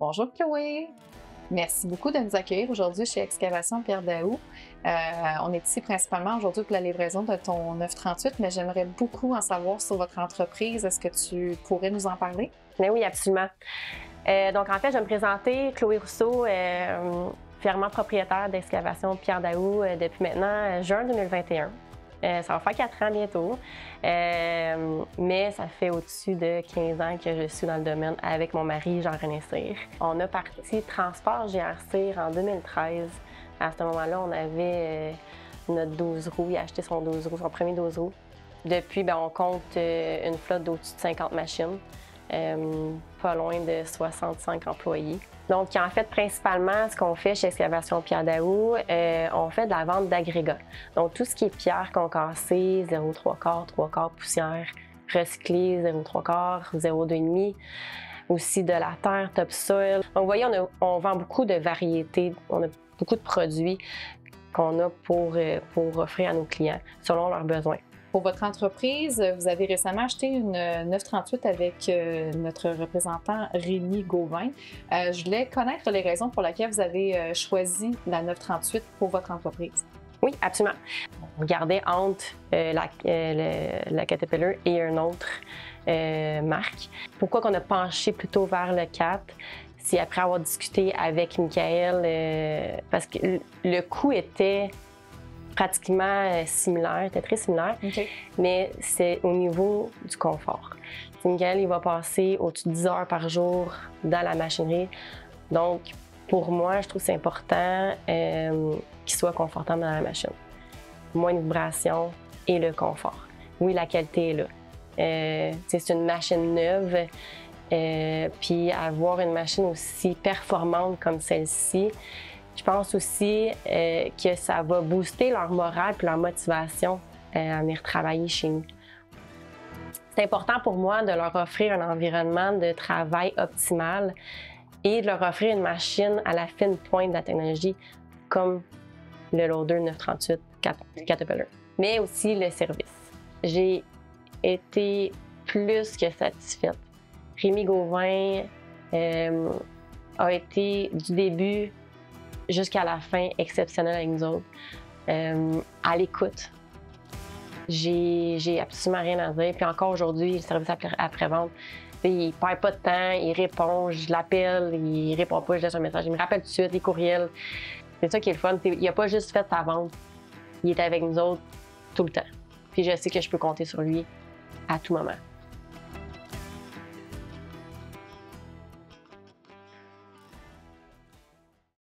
Bonjour Chloé! Merci beaucoup de nous accueillir aujourd'hui chez Excavation Pierre Daou. On est ici principalement aujourd'hui pour la livraison de ton 938, mais j'aimerais beaucoup en savoir sur votre entreprise. Est-ce que tu pourrais nous en parler? Mais oui, absolument. Donc, en fait, je vais me présenter, Chloé Rousseau, fièrement propriétaire d'Excavation Pierre Daou depuis maintenant juin 2021. Ça va faire 4 ans bientôt, mais ça fait au-dessus de 15 ans que je suis dans le domaine avec mon mari Jean-René Cyr. On a parti Transport GR Cyr en 2013. À ce moment-là, on avait notre 12 roues. Il a acheté son 12 roues, son premier 12 roues. Depuis, on compte une flotte d'au-dessus de 50 machines, pas loin de 65 employés. Donc, en fait, principalement, ce qu'on fait chez Excavation Pierre Daou, on fait de la vente d'agrégats. Donc, tout ce qui est pierre concassée, 0,3 3/4 poussière, recyclée, 0,3 0,2,5, aussi de la terre, topsoil. Donc, vous voyez, on vend beaucoup de variétés, on a beaucoup de produits qu'on a pour offrir à nos clients selon leurs besoins. Pour votre entreprise, vous avez récemment acheté une 938 avec notre représentant Rémi Gauvin. Je voulais connaître les raisons pour lesquelles vous avez choisi la 938 pour votre entreprise. Oui, absolument. On regardait entre la Caterpillar et une autre marque. Pourquoi qu'on a penché plutôt vers le 4? C'est après avoir discuté avec Michael, parce que le coût était pratiquement similaire, était très similaire, mais c'est au niveau du confort. Michael, il va passer au-dessus de 10 heures par jour dans la machinerie. Donc, pour moi, je trouve que c'est important qu'il soit confortable dans la machine. Moins de vibrations et le confort. Oui, la qualité est là. C'est une machine neuve, puis avoir une machine aussi performante comme celle-ci, je pense aussi que ça va booster leur morale et leur motivation à venir travailler chez nous. C'est important pour moi de leur offrir un environnement de travail optimal et de leur offrir une machine à la fine pointe de la technologie comme le Loader 938 Caterpillar, mais aussi le service. J'ai été plus que satisfaite. Rémi Gauvin a été du début jusqu'à la fin exceptionnel avec nous autres. À l'écoute. J'ai absolument rien à dire. Puis encore aujourd'hui, le service après-vente, il perd pas de temps, il répond, je l'appelle, il répond pas, je laisse un message, il me rappelle tout de suite, les courriels. C'est ça qui est le fun. Il a pas juste fait sa vente, il est avec nous autres tout le temps. Puis je sais que je peux compter sur lui à tout moment.